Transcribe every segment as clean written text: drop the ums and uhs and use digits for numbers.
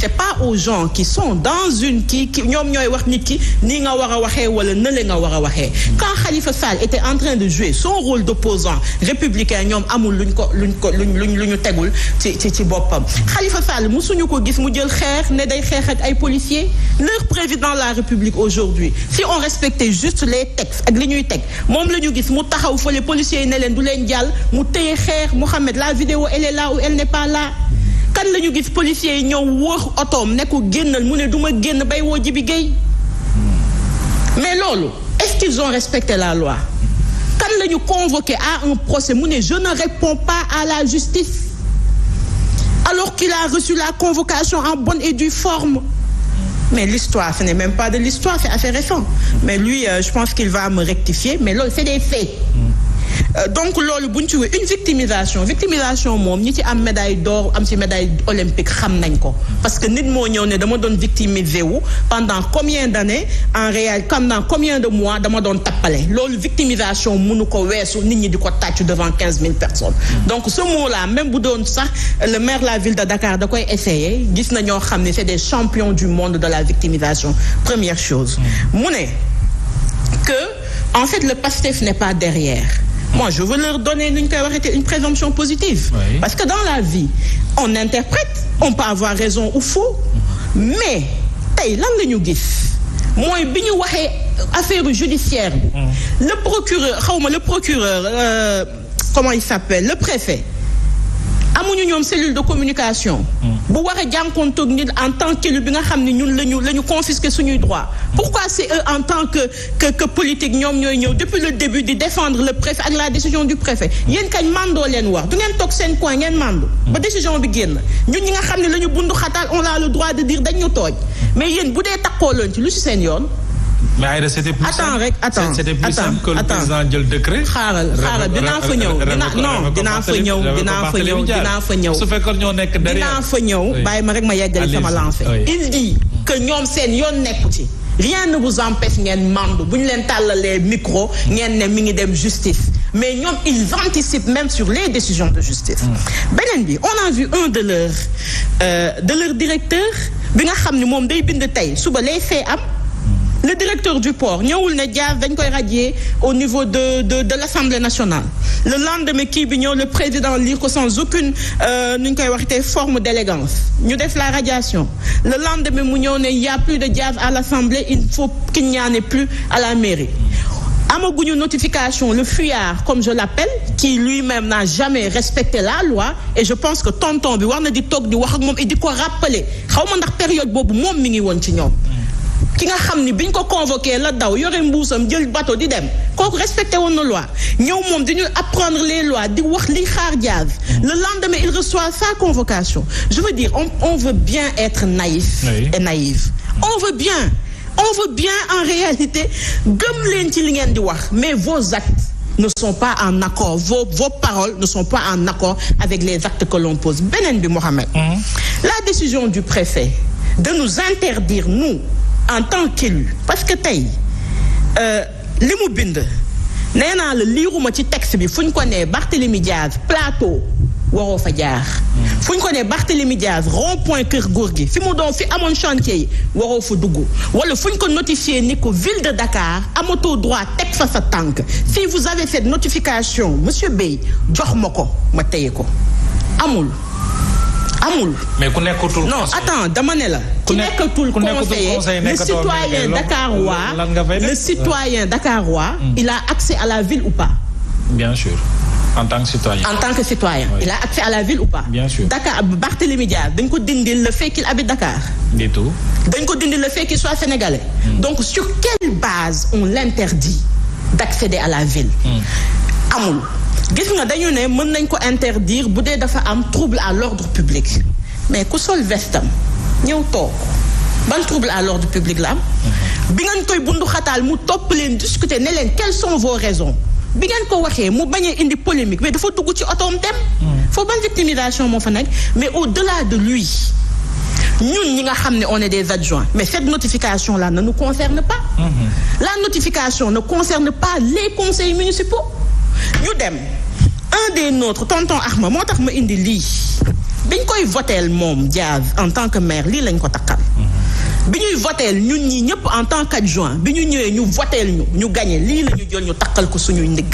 c'est pas aux gens qui sont dans une qui ñoom ñooy wax nit ki nii nga war a waxee wala nële nga war a waxee. Quand Khalifa Sall était en train de jouer son rôle d'opposant républicain ñoom amul lu ñu tegul ci boppam. Khalifa Sall musuñu ko gis mu jël xeex ne day xeex ak ay policiers. Leur président de la République aujourd'hui si on respectait juste les textes ak li ñuy teg moom la ñu gis mu taxaw fa les policiers yi ne leen du leen jàll mu téye xeex Mohamed la vidéo elle est là ou elle n'est pas là. Kan la ñu gis policiers yi ñëw wër otoom ne ko génnal mu ne du ma génn bay woo Jibi Gueye mais loolu est-ce qu'ils ont respecté la loi. Kan la ñu convoqué à un procès mu ne je ne réponds pas à la justice alors qu'il a reçu la convocation en bonne et due forme. Mais l'histoire, ce n'est même pas de l'histoire, c'est assez récent. Mais lui, je pense qu'il va me rectifier. Mais là, c'est des faits. Donc, loolu bu ñu ci une victimisation moom ñi ci am médaille d'or am ci médaille olympique xam nañ ko parce que nit moo ñëw ne dama doon victimiser wu pendant combien d'années en réalité pendant combien de mois dama doon tappale loolu victimisation mënu ko weesu nit ñi di ko tàccu devant 15 000 personnes. Donc ce mot-là même bu doon sax le maire de la ville de Dakar da koy essayer gis na ñoo xam ne c'est des champions du monde de la victimisation. Première chose mu ne que en fait le PASTEF n'est pas derrière. Moi, je veux leur donner une présomption positive. Oui. Parce que dans la vie, on interprète, on peut avoir raison ou faux. Mais, tey lan la ñu gis mooy bi ñu waxee affaire judiciaire bi. Le procureur, comment il s'appelle? Le préfet. Amuñu ñoom cellule de communication. Bu war a jànkoontoog nit en tant qu'élu bi nga xam ne ñun la ñu confisquer suñuy droit. Pourquoi c'est eux en tant que politique ñoom ñooy ñëw depuis le début di défendre le préfet ak la décision du préfet yéen kañ mandoo leen wax du ngeen toog seen coin ngeen mandu ba décision bi génn ñun ñi nga xam ne la ñu bundu xataal on a le droit de dire dañ ñu tooñ mais yéen bu dee takkoo leen ci lu ci seen yoon. Mais Aïda, c'était plus simple que le président jël décret. xaaral dinaa fa ñëw bàyyi ma rek ma yeggali sama lancé. Il dit que ñoom seen yoon nekku ci rien ne vous empêche ngeen mandu bu ñu leen tàllalee micro ngeen ne mi ngi dem justice mais ñoom ils anticipent même sur les décisions de justice. Beneen bi on a vu un de leur directeur bi nga xam ne moom day bind tey suba les faits am. Le directeur du port ñëwul ne Diaz dañ koy radier au niveau de l'Assemblée nationale le lendemain kii bi ñëw le président lire ko sans aucune nu ñu koy waxee forme d'élégance ñu def la radiation le lendemain mu ñëw ne y a plus de Diaz à l'Assemblée il faut qu'il n'y en ait plus à la mairie amaguñu notification le fuyard comme je l'appelle qui lui-même n'a jamais respecté la loi et je pense que tonton bi war na di toog di wax ak moom et di ko rappeler xaw ma ndax période boobu moom mi ngi woon ci ñoom ki nga xam ni biñ ko convoqué la daw yore mbuusam jël bateau di dem kooku respecté woon na loi ñëw moom di ñu apprendre les lois di wax li xaar Diaz le lendemain il reçoit sa convocation je veux dire on veut bien être naïf et naïve on veut bien en réalité gëm leen ci li ngeen di wax mais vos actes ne sont pas en accord vos paroles ne sont pas en accord avec les actes que l'on pose beneen bi Mohamed la décision du préfet de nous interdire nous en tant qu'élu parce que tey li mu bind nee naa la liiruma ci texte bi fu ñu ko nee Barthélémy Diaz plateau waroo fa jaar fu ñu ko nee Barthélémy Diaz rond-point Kër Gorgui fi mu doon fi amoon chantier yi waroo fa dugg wala fu ñu ko notifié ni ko ville de Dakar amatoo droit teg fa sa tànk si vous avez cette notification monsieur Bey jox ma ko ma téye ko amul mais ku nekkatul non attends dama ne la ku nekkatul conseiller le citoyen dakarois il a accès à la ville ou pas bien sûr en tant que citoyen oui. Il a accès à la ville ou pas bien sûr Dakar Barthélémy Diaz dañ ko dindil le fait qu'il habite Dakar du tout dañ ko dindil le fait qu'il soit sénégalais donc sur quelle base on l'interdit d'accéder à la ville amul gis nga dañu ne mën nañ ko interdire bu dee dafa am trouble à l'ordre public mais ku sol vestam ñëw toog ban trouble à l'ordre public la am bi ngeen koy bundu xataal mu topp leen discuter ne leen quelles sont vos raisons bi ngeen ko waxee mu bañ a indi polémique mais dafa dugg ci otoom dem foofu ban victimisation moo fa nekk mais au-delà de lui ñun ñi nga xam ne on est des adjoints mais cette notification là ne nous concerne pas la notification ne concerne pas les conseils municipaux ñu dem un des nôtres tonton Ahma moo tax ma indi lii biñ koy voteel moom Diaz en tant que maire lii lañ ko takkal bi ñuy voteel ñun ñi ñëpp en tant qu'adjoint bi ñu ñëwee ñu voteel ñu gagné lii la ñu jël ñu takkal ko suñuy ndigg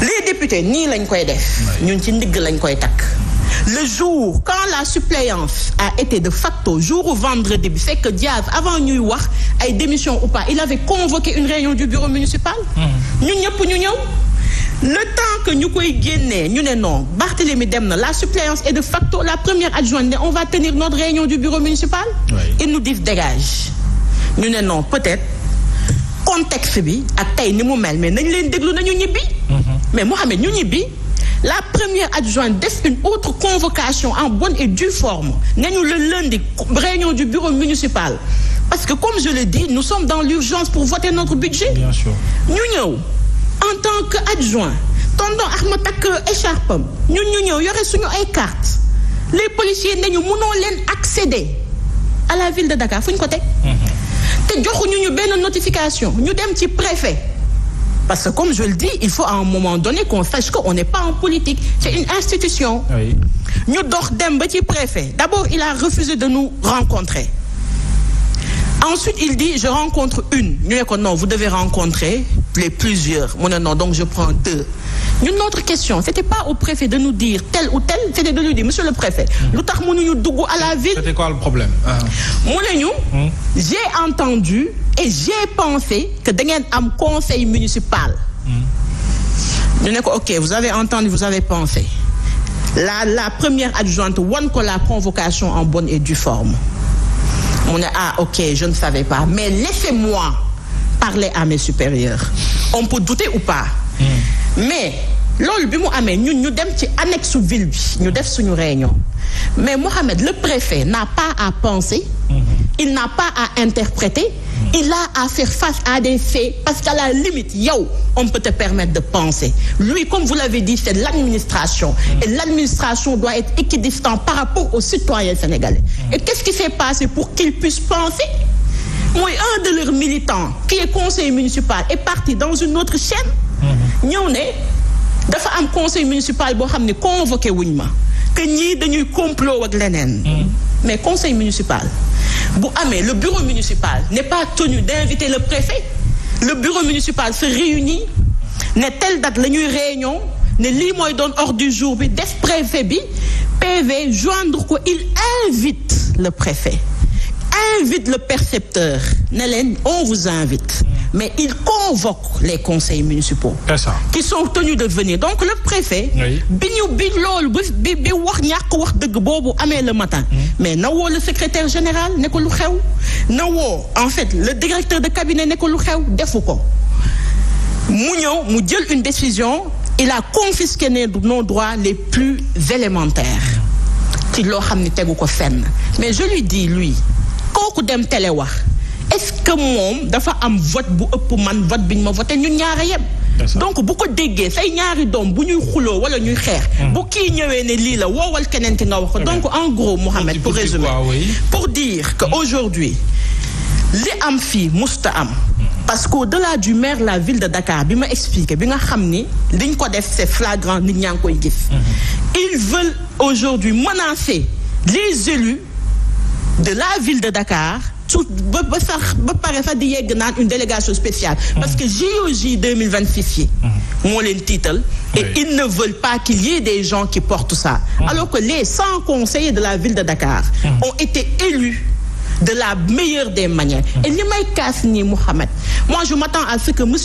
les députés nii lañ koy def ñun ci ndigg lañ koy takk le jour quand la suppléance a été de facto jour vendredi bi fekk Diaz avant ñuy wax ay démission ou pas il avait convoqué une réunion du bureau municipal ñun ñëpp ñu ñëw le temps que ñu koy génnee ñu ne non Barthélémy dem na la suppléance est de facto la première adjointe ne on va tenir notre réunion du bureau municipal ils nous disent dégage ñu ne non peut-être contexte bi ak tey ni mu mel mais nañ leen déglu nañu ñibbi mais Mohamed ñu ñibbi la première adjointe def une autre convocation en bonne et due forme nañu le lundi réunion du bureau municipal parce que comme je le dis nous sommes dans l'urgence pour voter notre budget bien sûr ñu ñëw en tant que adjoint tonton Ahma takk écharpam ñun ñu ñëw yore suñu ay cartes les policiers nañu mënoo leen accéder à la ville de Dakar fu ñu ko teg te joxuñu ñu benn notification ñu dem ci préfet parce que comme je le dis il faut à un moment donné qu'on sache qu'on n'est pas en politique c'est une institution ñu dox dem ba ci préfet d'abord il a refusé de nous rencontrer ensuite il dit je rencontre une ñu ne ko non vous devez rencontrer les plusieurs mu ne non donc je prends 2 ñun notre question c'était pas au préfet de nous dire tel ou tel c'était de lui dire monsieur le préfet lu tax mënuñu dugg à la ville c'était quoi le problème mu ne ñu j'ai entendu et j'ai pensé que da ngeen am conseil municipal ñu ne ko ok vous avez entendu vous avez pensé la première adjointe wan ko la convocation en bonne et due forme mu ne ah ok je ne savais pas mais laissez-moi parler à mes supérieurs on peut douter ou pas mais loolu bi mu amee ñun ñu dem ci annexe ville bi ñu def suñu réunion mais Mohamed le préfet n'a pas à penser il n'a pas à interpréter il a à faire face à des faits parce qu'à la limite yow on peut te permettre de penser lui comme vous l'avez dit c'est l'administration et l'administration doit être équidistante par rapport aux citoyens sénégalais et qu'est-ce qui s'est passé pour qu'ils puissent penser mooy un de leurs militants qui est conseiller municipal est parti dans une autre chaîne ñëw ne dafa am conseil municipal boo xam ne convoqué wuñ ma que ñii dañuy complot ak leneen mais conseil municipal bu amee le bureau municipal n'est pas tenu d'inviter le préfet le bureau municipal se réunit ne telle date la ñuy réunion ne lii mooy doon ordre du jour bi def préfet bi PV joindre ko il invite le préfet invite le percepteur ne leen on vous invite mais il convoque les conseils municipaux qui sont tenus de venir donc le préfet bi loolu bi wax ñàkk wax dëgg boobu amee le matin mais na woo le secrétaire général ne ko lu xew na woo en fait le directeur de cabinet ne ko lu xew defu ko mu ñëw mu jël une décision il a confisqué nos droits les plus élémentaires ci loo xam ne tegu ko fenn mais je lui dis lui kooku dem télé wax est-ce que moom dafa am vote bu ëpp man vote bi ñu ma voté ñun ñaara yem donc bu ko déggee say ñaari doom bu ñuy xuloo wala ñuy xeex bu kii ñëwee ne lii la woowal keneen ki nga wax ko donc en gros Mohamed pour résumer pour dire que aujourd'hui li am fii musta am parce qu'au-delà du maire la ville de Dakar bi ma expliqué bi nga xam ni liñ ko def c'est flagrant nit ñaa ngi koy gis ils veulent aujourd'hui menacer les élus de la ville de Dakar tout ba pare sax di yegg naan une délégation spéciale parce que JOJ 2026 yi moo leen tiital et ils ne veulent pas qu'il y ait des gens qui portent ça alors que les 100 conseillers de la ville de Dakar ont été élus de la meilleure des manières et li may kaas nii Mohamed moi je m'attends à ce que monsieur